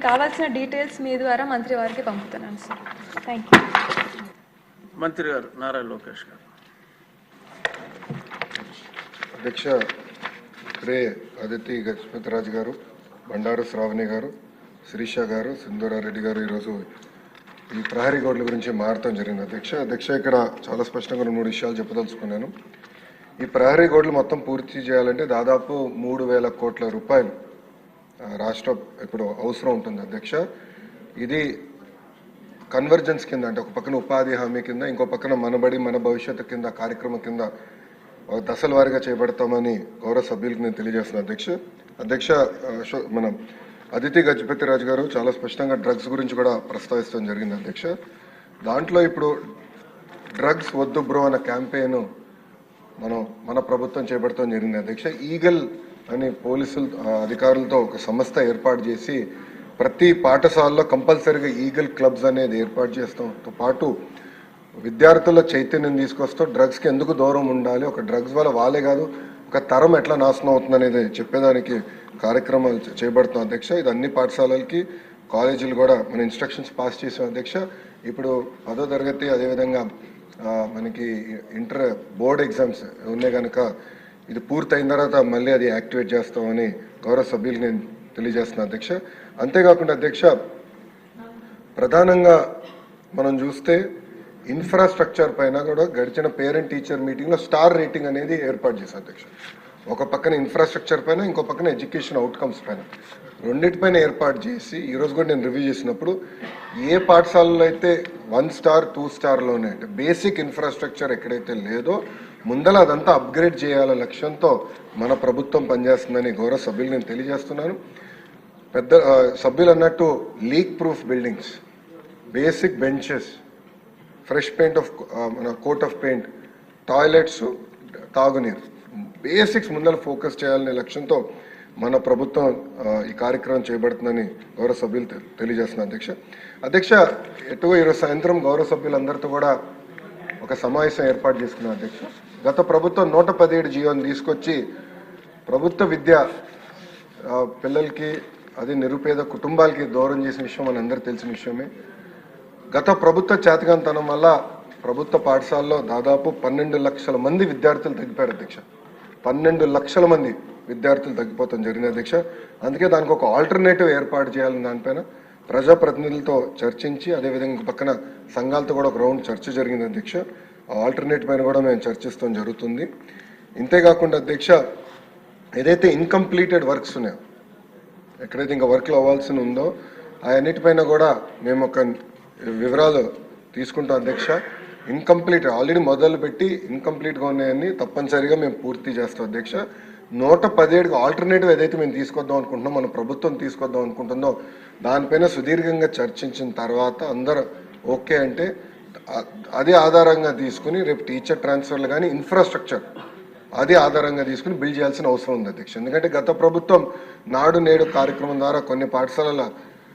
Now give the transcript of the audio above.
కావాల్సిన డీటెయిల్స్ మీ ద్వారా మంత్రి వారికి పంపుతున్నాను సార్. Thank you. మంత్రి గారు నారా లోకేష్ గారు. అధ్యక్ష, ఇప్పుడే అదితి గజపతిరాజు గారు, బండారు శ్రావణి గారు, శిరీష గారు, సింధూరారెడ్డి గారు ఈరోజు ఈ ప్రహరీ గోడల గురించి మారటం జరిగింది. అధ్యక్ష ఇక్కడ చాలా స్పష్టంగా 3 విషయాలు చెప్పదలుచుకున్నాను. ఈ ప్రహరీ గోడలు మొత్తం పూర్తి చేయాలంటే దాదాపు 3,000 కోట్ల రూపాయలు రాష్ట్ర ఇప్పుడు అవసరం ఉంటుంది. అధ్యక్ష, ఇది కన్వర్జెన్స్ కింద, అంటే ఒక పక్కన ఉపాధి హామీ కింద, ఇంకో పక్కన మనబడి మన భవిష్యత్తు కింద కార్యక్రమం కింద దశల వారీగా చేపడతామని గౌరవ సభ్యులకు నేను తెలియజేస్తున్నాను. అధ్యక్ష మన అదితి గజపతిరాజు గారు చాలా స్పష్టంగా డ్రగ్స్ గురించి కూడా ప్రస్తావించడం జరిగింది. అధ్యక్ష, దాంట్లో ఇప్పుడు డ్రగ్స్ వద్దు బ్రో అన్న క్యాంపెయిన్ మన ప్రభుత్వం చేపడతాం జరిగింది. అధ్యక్ష, ఈగల్ అని పోలీసులు అధికారులతో ఒక సంస్థ ఏర్పాటు చేసి ప్రతి పాఠశాలలో కంపల్సరీగా ఈగల్ క్లబ్స్ అనేది ఏర్పాటు చేస్తాంతో పాటు విద్యార్థుల చైతన్యం తీసుకొస్తూ డ్రగ్స్కి ఎందుకు దూరం ఉండాలి, ఒక డ్రగ్స్ వల్ల వాళ్ళే కాదు ఒక తరం ఎట్లా నాశనం అవుతుంది అనేది చెప్పేదానికి కార్యక్రమాలు చేపడుతున్నాం. అధ్యక్ష, ఇది అన్ని పాఠశాలలకి కాలేజీలు కూడా మన ఇన్స్ట్రక్షన్స్ పాస్ చేసాం. అధ్యక్ష, ఇప్పుడు 10వ తరగతి అదేవిధంగా మనకి ఇంటర్ బోర్డ్ ఎగ్జామ్స్ ఉన్నాయి కనుక ఇది పూర్తయిన తర్వాత మళ్ళీ అది యాక్టివేట్ చేస్తామని గౌరవ సభ్యులు నేను తెలియజేస్తున్నాను. అధ్యక్ష, అంతేకాకుండా అధ్యక్ష, ప్రధానంగా మనం చూస్తే ఇన్ఫ్రాస్ట్రక్చర్ పైన కూడా గడిచిన పేరెంట్ టీచర్ మీటింగ్లో స్టార్ రేటింగ్ అనేది ఏర్పాటు చేశారు. అధ్యక్ష, ఒక పక్కన ఇన్ఫ్రాస్ట్రక్చర్ పైన, ఇంకో పక్కన ఎడ్యుకేషన్ అవుట్కమ్స్ పైన రెండింటిపైన ఏర్పాటు చేసి ఈరోజు కూడా నేను రివ్యూ చేసినప్పుడు ఏ పాఠశాలలో అయితే 1 స్టార్ 2 స్టార్లోనే అంటే బేసిక్ ఇన్ఫ్రాస్ట్రక్చర్ ఎక్కడైతే లేదో ముందల అదంతా అప్గ్రేడ్ చేయాలనే లక్ష్యంతో మన ప్రభుత్వం పనిచేస్తుందని గౌరవ సభ్యులు నేను తెలియజేస్తున్నాను. పెద్ద సభ్యులు అన్నట్టు leak proof buildings, basic benches, fresh paint of మన కోట్ ఆఫ్ పెయింట్, టాయిలెట్స్, తాగునీరు, బేసిక్స్ ముందర ఫోకస్ చేయాలనే లక్ష్యంతో మన ప్రభుత్వం ఈ కార్యక్రమం చేపడుతుందని గౌరవ సభ్యులు తెలియజేస్తున్నారు. అధ్యక్ష, ఎటువో ఈరోజు సాయంత్రం గౌరవ సభ్యులందరితో కూడా ఒక సమావేశం ఏర్పాటు చేసుకున్నారు. అధ్యక్ష, గత ప్రభుత్వం 117 జీవోని తీసుకొచ్చి ప్రభుత్వ విద్య పిల్లలకి, అది నిరుపేద కుటుంబాలకి దూరం చేసిన విషయం మన అందరికీ తెలిసిన విషయమే. గత ప్రభుత్వ చేతకాంతనం వల్ల ప్రభుత్వ పాఠశాలలో దాదాపు 12 లక్షల మంది విద్యార్థులు తగ్గిపోయారు. అధ్యక్ష, 12 లక్షల మంది విద్యార్థులు తగ్గిపోతాం జరిగింది. అధ్యక్ష, అందుకే దానికి ఒక ఆల్టర్నేటివ్ ఏర్పాటు చేయాలని దానిపైన ప్రజాప్రతినిధులతో చర్చించి అదేవిధంగా పక్కన సంఘాలతో కూడా ఒక రౌండ్ చర్చ జరిగింది. అధ్యక్ష, ఆల్టర్నేటివ్ పైన కూడా మేము చర్చిస్తాం జరుగుతుంది. ఇంతేకాకుండా అధ్యక్ష, ఏదైతే ఇన్కంప్లీటెడ్ వర్క్స్ ఉన్నాయో, ఎక్కడైతే ఇంకా వర్క్లు అవ్వాల్సి ఉందో అవన్నిటిపైన కూడా మేము ఒక వివరాలు తీసుకుంటాం. అధ్యక్ష, ఇన్కంప్లీట్ ఆల్రెడీ మొదలుపెట్టి ఇన్కంప్లీట్గా ఉన్నాయని తప్పనిసరిగా మేము పూర్తి చేస్తాం. అధ్యక్ష, 117కి ఆల్టర్నేటివ్ ఏదైతే మేము తీసుకొద్దాం అనుకుంటున్నాం, మన ప్రభుత్వం తీసుకొద్దాం అనుకుంటుందో దానిపైన సుదీర్ఘంగా చర్చించిన తర్వాత అందరూ ఓకే అంటే అదే ఆధారంగా తీసుకుని రేపు టీచర్ ట్రాన్స్ఫర్లు కానీ ఇన్ఫ్రాస్ట్రక్చర్ అదే ఆధారంగా తీసుకుని బిల్డ్ చేయాల్సిన అవసరం ఉంది. అధ్యక్ష, ఎందుకంటే గత ప్రభుత్వం నాడు నేడు కార్యక్రమం ద్వారా కొన్ని పాఠశాలల